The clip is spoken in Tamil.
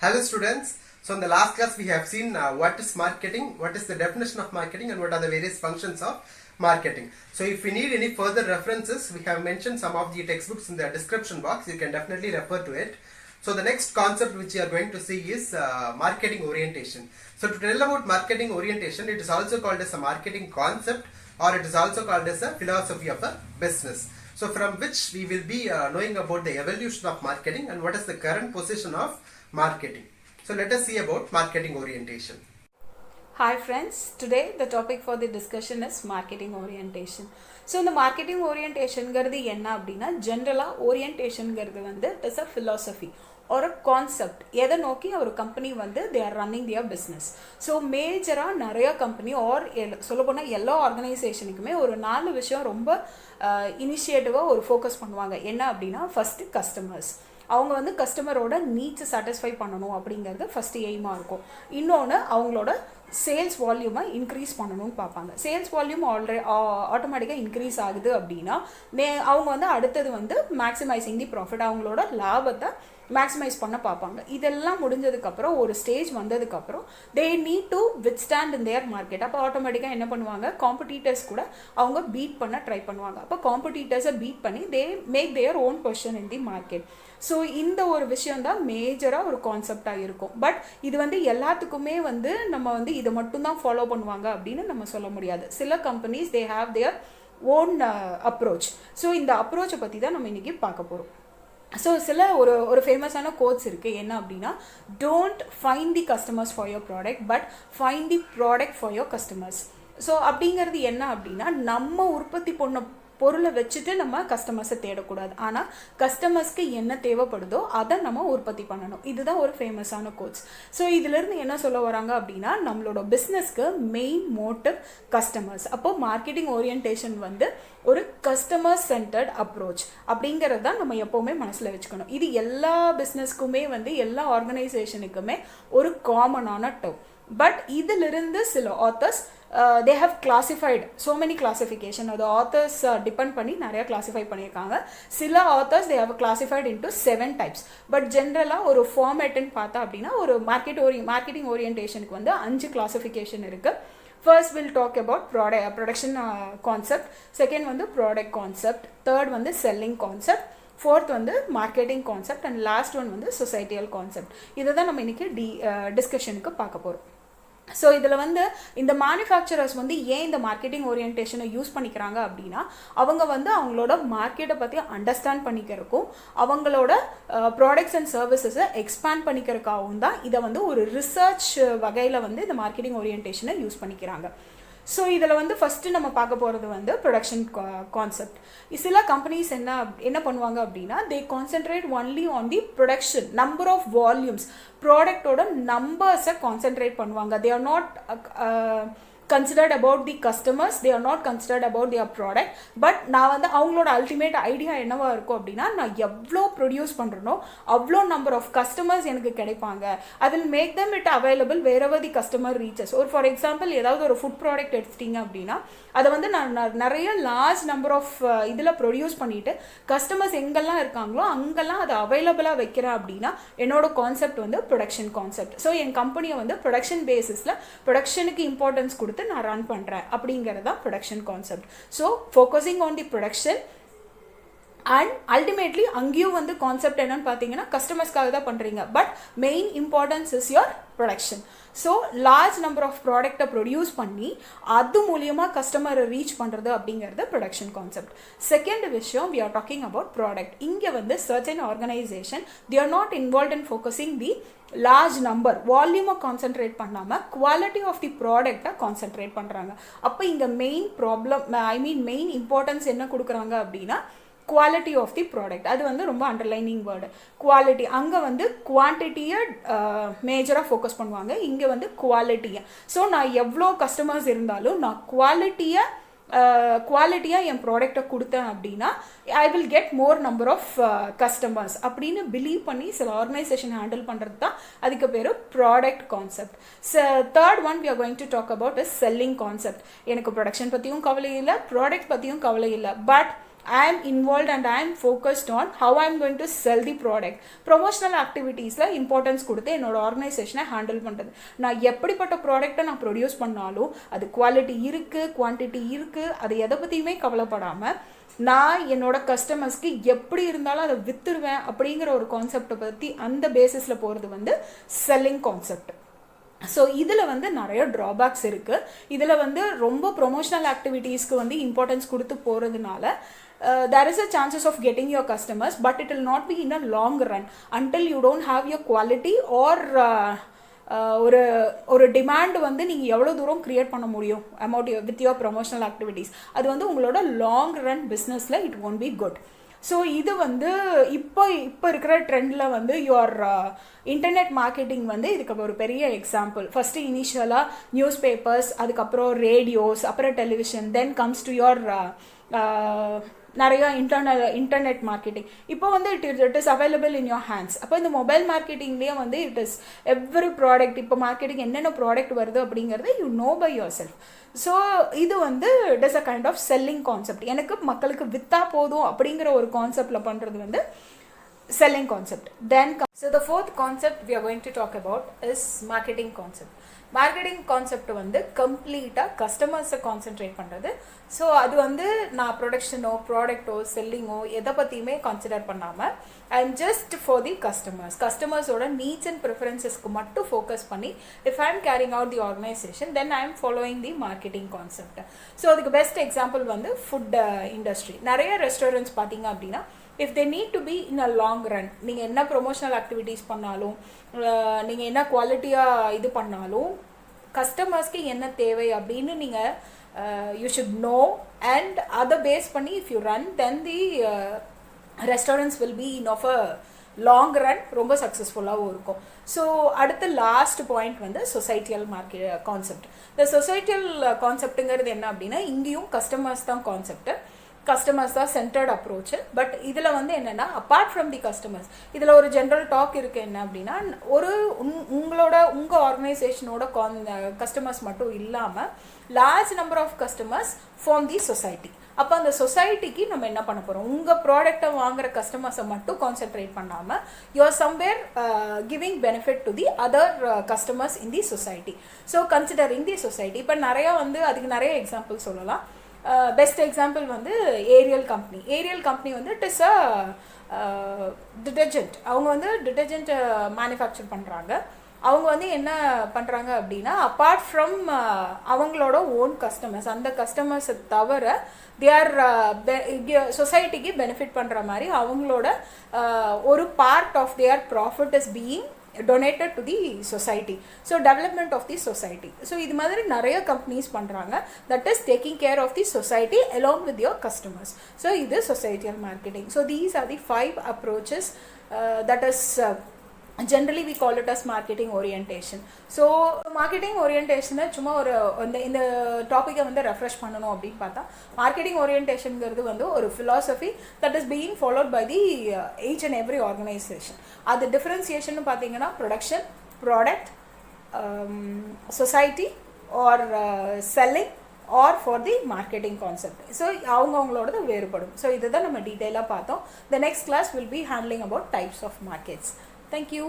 Hello students. So in the last class we have seen what is marketing, what is the definition of marketing and what are the various functions of marketing. So if we need any further references, we have mentioned some of the textbooks in the description box. You can definitely refer to it. So the next concept which you are going to see is marketing orientation. So to tell about marketing orientation, it is also called as a marketing concept or it is also called as a philosophy of a business. So from which we will be knowing about the evolution of marketing and what is the current position of marketing. So let us see about marketing orientation. Hi friends, today the topic for the discussion is marketing orientation. So the marketing orientation gardi enna appadina generally orientation gardu vandu it is a philosophy or a concept. எதை நோக்கி ஒரு கம்பெனி வந்து they are running their business. So மேஜராக நிறைய கம்பெனி ஆர் சொல்லப்போனால் எல்லா ஆர்கனைசேஷனுக்குமே ஒரு 4 விஷயம் ரொம்ப இனிஷியேட்டிவாக ஒரு ஃபோக்கஸ் பண்ணுவாங்க. என்ன அப்படின்னா ஃபஸ்ட்டு கஸ்டமர்ஸ், அவங்க வந்து கஸ்டமரோட நீட்ஸை சாட்டிஸ்ஃபை பண்ணணும் அப்படிங்கிறது ஃபஸ்ட்டு எய்மாக இருக்கும். இன்னொன்று அவங்களோட சேல்ஸ் வால்யூமை இன்க்ரீஸ் பண்ணணும்னு பார்ப்பாங்க. சேல்ஸ் வால்யூம் ஆட்டோமேட்டிக்காக இன்க்ரீஸ் ஆகுது அப்படின்னா அவங்க வந்து அடுத்தது வந்து மேக்ஸிமைசிங் தி ப்ராஃபிட், அவங்களோட லாபத்தை மேக்ஸிமைஸ் பண்ண பார்ப்பாங்க. இதெல்லாம் முடிஞ்சதுக்கப்புறம் ஒரு ஸ்டேஜ் வந்ததுக்கப்புறம் they need to withstand in their market. அப்போ ஆட்டோமேட்டிக்காக என்ன பண்ணுவாங்க, காம்படிட்டர்ஸ் கூட அவங்க பீட் பண்ண ட்ரை பண்ணுவாங்க. அப்போ காம்படிட்டர்ஸை பீட் பண்ணி they make their own position in the market. So இந்த ஒரு விஷயந்தான் மேஜராக ஒரு கான்செப்டாக இருக்கும். பட் இது வந்து எல்லாத்துக்குமே வந்து நம்ம வந்து இதை மட்டும்தான் ஃபாலோ பண்ணுவாங்க அப்படின்னு நம்ம சொல்ல முடியாது. சில companies they have their own approach. So இந்த அப்ரோச்சை பற்றி தான் நம்ம இன்றைக்கி பார்க்க போகிறோம். ஸோ சில ஒரு ஃபேமஸான கோட்ஸ் இருக்குது. என்ன அப்படின்னா, don't find the customers for your product but find the product for your customers. So அப்படிங்கிறது என்ன அப்படின்னா, நம்ம உற்பத்தி பண்ண பொருளை வச்சுட்டு நம்ம கஸ்டமர்ஸை தேடக்கூடாது. ஆனால் கஸ்டமர்ஸ்க்கு என்ன தேவைப்படுதோ அதை நம்ம உற்பத்தி பண்ணணும். இதுதான் ஒரு ஃபேமஸான கோட்ஸ். ஸோ இதிலிருந்து என்ன சொல்ல வராங்க அப்படின்னா, நம்மளோட பிஸ்னஸ்க்கு மெயின் மோட்டிவ் கஸ்டமர்ஸ். அப்போது மார்க்கெட்டிங் ஓரியன்டேஷன் வந்து ஒரு கஸ்டமர் சென்டர்ட் அப்ரோச் அப்படிங்கிறது தான் நம்ம எப்போவுமே மனசில் வச்சுக்கணும். இது எல்லா பிஸ்னஸ்க்குமே வந்து எல்லா ஆர்கனைசேஷனுக்குமே ஒரு காமனான டர்ம். பட் இதிலிருந்து சில authors they have classified so many classification. The authors depend பண்ணி நிறைய கிளாஸிஃபை பண்ணியிருக்காங்க. சில authors they have classified into 7 types. But ஜென்ரலாக ஒரு ஃபார்மேட்டுன்னு பார்த்தா அப்படின்னா ஒரு மார்க்கெட்டிங் ஓரியன்டேஷனுக்கு வந்து 5 கிளாஸிஃபிகேஷன் இருக்குது. First we'll talk about production concept. Second வந்து product concept. Third வந்து selling concept. Fourth வந்து marketing concept. And last one வந்து societal concept. இதை தான் நம்ம இன்னைக்கு டிஸ்கஷனுக்கு பார்க்க போகிறோம். ஸோ இதில் வந்து இந்த மேனுஃபேக்சரர்ஸ் வந்து ஏன் இந்த மார்க்கெட்டிங் ஓரியன்டேஷனை யூஸ் பண்ணிக்கிறாங்க அப்படின்னா, அவங்க வந்து அவங்களோட மார்க்கெட்டை பற்றி அண்டர்ஸ்டாண்ட் பண்ணிக்கிறதுக்கும் அவங்களோட ப்ராடக்ட்ஸ் அண்ட் சர்வீசஸை எக்ஸ்பேண்ட் பண்ணிக்கிறதுக்காகவும் தான் இதை வந்து ஒரு ரிசர்ச் வகையில் வந்து இந்த மார்க்கெட்டிங் ஓரியன்டேஷனை யூஸ் பண்ணிக்கிறாங்க. ஸோ இதில் வந்து ஃபஸ்ட்டு நம்ம பார்க்க போகிறது வந்து ப்ரொடக்ஷன் கான்செப்ட். சில கம்பெனிஸ் என்ன பண்ணுவாங்க அப்படின்னா, they concentrate only on the production number of volumes, ப்ராடக்டோட நம்பர்ஸை கான்சென்ட்ரேட் பண்ணுவாங்க. They are not considered about the customers, they are not considered about their product. But நான் வந்து அவங்களோட அல்டிமேட் ஐடியா என்னவா இருக்கும் அப்படின்னா, நான் எவ்வளோ ப்ரொடியூஸ் பண்ணுறனோ அவ்வளோ நம்பர் ஆஃப் கஸ்டமர்ஸ் எனக்கு கிடைப்பாங்க. I will make them it available wherever the customer reaches. ஒரு ஃபார் எக்ஸாம்பிள் ஏதாவது ஒரு ஃபுட் ப்ராடக்ட் எடுத்துட்டீங்க அப்படின்னா, அதை வந்து நான் நிறைய லார்ஜ் நம்பர் ஆஃப் இதில் ப்ரொடியூஸ் பண்ணிவிட்டு கஸ்டமர்ஸ் எங்கெல்லாம் இருக்காங்களோ அங்கெல்லாம் அதை அவைலபிளாக வைக்கிறேன் அப்படின்னா என்னோட கான்செப்ட் வந்து ப்ரொடக்ஷன் கான்செப்ட். ஸோ என் கம்பெனியை வந்து ப்ரொடக்ஷன் பேசிஸில் ப்ரொடக்ஷனுக்கு இம்பார்ட்டன்ஸ் கொடுத்து நான் ரன் பண்ணுறேன் அப்படிங்கிறது தான் production concept. So focusing on the production and ultimately அங்கேயும் வந்து கான்செப்ட் என்னன்னு பார்த்தீங்கன்னா, கஸ்டமர்ஸ்க்காக தான் பண்ணுறீங்க but main importance is your production. So large number of ப்ராடக்டை ப்ரொடியூஸ் பண்ணி அது மூலியமாக கஸ்டமரை ரீச் பண்ணுறது அப்படிங்கிறது ப்ரொடக்ஷன் கான்செப்ட். செகண்ட் விஷயம், we are talking about product. இங்கே வந்து certain organisation they are not involved in focusing the large number, வால்யூமை கான்சென்ட்ரேட் பண்ணாமல் குவாலிட்டி ஆஃப் தி ப்ராடக்டை கான்சென்ட்ரேட் பண்ணுறாங்க. அப்போ இங்கே மெயின் மெயின் இம்பார்ட்டன்ஸ் என்ன கொடுக்குறாங்க அப்படின்னா, குவாலிட்டி ஆஃப் தி ப்ராடக்ட். அது வந்து ரொம்ப அண்டர்லைனிங் வேர்டு குவாலிட்டி. அங்கே வந்து குவான்டிட்டியை மேஜராக ஃபோக்கஸ் பண்ணுவாங்க, இங்கே வந்து குவாலிட்டியை. ஸோ நான் எவ்வளோ கஸ்டமர்ஸ் இருந்தாலும் நான் குவாலிட்டியாக என் ப்ராடக்டை கொடுத்தேன் அப்படின்னா I will get more number of customers அப்படின்னு பிலீவ் பண்ணி சில ஆர்கனைசேஷன் ஹேண்டில் பண்ணுறது தான் அதுக்கு பேர் product concept. Third one we are going to talk about is selling concept. எனக்கு ப்ரொடக்ஷன் பற்றியும் கவலை இல்லை, ப்ராடக்ட் பற்றியும் கவலை இல்லை, but I am involved and I am focused on how I am going to sell the product. Promotional activitiesல இம்பார்ட்டன்ஸ் கொடுத்து என்னோட ஆர்கனைசேஷனை ஹேண்டில் பண்ணுறது. நான் எப்படிப்பட்ட ப்ராடக்டை நான் ப்ரொடியூஸ் பண்ணாலும் அது குவாலிட்டி இருக்குது, குவான்டிட்டி இருக்குது, அது எதை பற்றியுமே கவலைப்படாமல் நான் என்னோட கஸ்டமர்ஸ்க்கு எப்படி இருந்தாலும் அதை விற்றுருவேன் அப்படிங்கிற ஒரு கான்செப்டை பற்றி அந்த பேசிஸில் போகிறது வந்து செல்லிங் கான்செப்ட். ஸோ இதில் வந்து நிறைய ட்ராபேக்ஸ் இருக்குது. இதில் வந்து ரொம்ப ப்ரொமோஷனல் ஆக்டிவிட்டீஸ்க்கு வந்து இம்பார்ட்டன்ஸ் கொடுத்து போகிறதுனால there is a chances of getting your customers, but it will not be in a long run until you don't have your quality or ஒரு டிமாண்ட் வந்து நீங்கள் எவ்வளோ தூரம் க்ரியேட் பண்ண முடியும் amount with your promotional activities, அது வந்து உங்களோட லாங் ரன் பிஸ்னஸில் it won't be good. So இது வந்து இப்போ இருக்கிற ட்ரெண்டில் வந்து யுவர் இன்டர்நெட் மார்க்கெட்டிங் வந்து இதுக்கு ஒரு பெரிய எக்ஸாம்பிள். ஃபஸ்ட்டு இனிஷியலாக நியூஸ் பேப்பர்ஸ், அதுக்கப்புறம் ரேடியோஸ், அப்புறம் television, then comes to your நிறைய இன்டர்நெட் மார்க்கெட்டிங். இப்போ வந்து it is available in your hands. அப்போ இந்த மொபைல் மார்க்கெட்டிங்லேயே வந்து இட் இஸ் எவ்ரி ப்ராடக்ட், இப்போ மார்க்கெட்டிங் என்னென்ன ப்ராடக்ட் வருது அப்படிங்கிறது you know by yourself. So இது வந்து it is a kind of selling concept. எனக்கு மக்களுக்கு விற்றா போதும் அப்படிங்கிற ஒரு கான்செப்டில் பண்ணுறது வந்து selling concept. Then so the fourth concept we are going to talk about is marketing concept. Marketing concept வந்து கம்ப்ளீட்டாக கஸ்டமர்ஸை கான்சென்ட்ரேட் பண்ணுறது. ஸோ அது வந்து நான் ப்ரொடக்ஷனோ ப்ராடக்டோ செல்லிங்கோ எதை பற்றியுமே கான்சிடர் பண்ணாமல் I am just for the கஸ்டமர்ஸோட நீட்ஸ் அண்ட் ப்ரிஃபரன்சஸ்க்கு மட்டும் ஃபோக்கஸ் பண்ணி if I am carrying out the organization then I am following the marketing concept. So அதுக்கு பெஸ்ட் எக்ஸாம்பிள் வந்து ஃபுட் இண்டஸ்ட்ரி. நிறைய ரெஸ்டாரண்ட்ஸ் பார்த்தீங்க அப்படின்னா if they need to be in a long run, நீங்கள் என்ன ப்ரொமோஷனல் ஆக்டிவிட்டீஸ் பண்ணாலும், நீங்கள் என்ன குவாலிட்டியாக இது பண்ணாலும், கஸ்டமர்ஸ்க்கு என்ன தேவை அப்படின்னு நீங்கள் யூ ஷுட் நோ அண்ட் அதை பேஸ் பண்ணி if you run then the restaurants will be in of a long run ரொம்ப சக்ஸஸ்ஃபுல்லாகவும் இருக்கும். ஸோ அடுத்த லாஸ்ட் பாயிண்ட் வந்து சொசைட்டியல் மார்க்கெட் கான்செப்ட். இந்த சொசைட்டியல் கான்செப்ட்டுங்கிறது என்ன அப்படின்னா இங்கேயும் கஸ்டமர்ஸ் தான் கான்செப்ட், கஸ்டமர்ஸ் தான் சென்டர்ட் அப்ரோச்சு. பட் இதில் வந்து என்னென்னா அப்பார்ட் ஃப்ரம் தி கஸ்டமர்ஸ் இதில் ஒரு ஜென்ரல் டாக் இருக்குது. என்ன அப்படின்னா உங்கள் ஆர்கனைசேஷனோட கஸ்டமர்ஸ் மட்டும் இல்லாமல் large number of customers from the society. அப்போ அந்த சொசைட்டிக்கு நம்ம என்ன பண்ண போகிறோம், உங்கள் ப்ராடக்டை வாங்குகிற கஸ்டமர்ஸை மட்டும் கான்சென்ட்ரேட் பண்ணாமல் you are somewhere giving benefit to the other customers in the society. So considering the society. இப்போ நிறையா வந்து அதுக்கு நிறைய எக்ஸாம்பிள் சொல்லலாம். பெஸ்ட் எக்ஸாம்பிள் வந்து ஏரியல் கம்பெனி வந்து இட் இஸ் அ டிடர்ஜென்ட். அவங்க வந்து டிடர்ஜென்ட் மேனுஃபேக்சர் பண்ணுறாங்க. அவங்க வந்து என்ன பண்ணுறாங்க அப்படின்னா அப்பார்ட் ஃப்ரம் அவங்களோட ஓன் கஸ்டமர்ஸ், அந்த கஸ்டமர்ஸை தவிர தே ஆர் சொசைட்டிக்கு பெனிஃபிட் பண்ணுற மாதிரி அவங்களோட ஒரு part of their profit is being donated to the society. So development of the society. So இது மாதிரி நிறைய கம்பெனிஸ் பண்ணுறாங்க that is taking care of the society along with your customers. So இது societal marketing. So these are the 5 approaches that is generally we call it as marketing orientation. So marketing orientation சும்மா ஒரு இந்த டாப்பிக்கை வந்து ரெஃப்ரெஷ் பண்ணணும் அப்படின்னு பார்த்தா மார்க்கெட்டிங் ஓரியன்டேஷனுங்கிறது வந்து ஒரு philosophy that is being followed by the each and every organization. அது டிஃப்ரென்சியேஷன் பார்த்தீங்கன்னா production, product, society or selling or for the marketing concept. So அவங்களோடது வேறுபடும். ஸோ இதுதான் நம்ம டீட்டெயிலாக பார்த்தோம். The next class will be handling about types of markets. Thank you.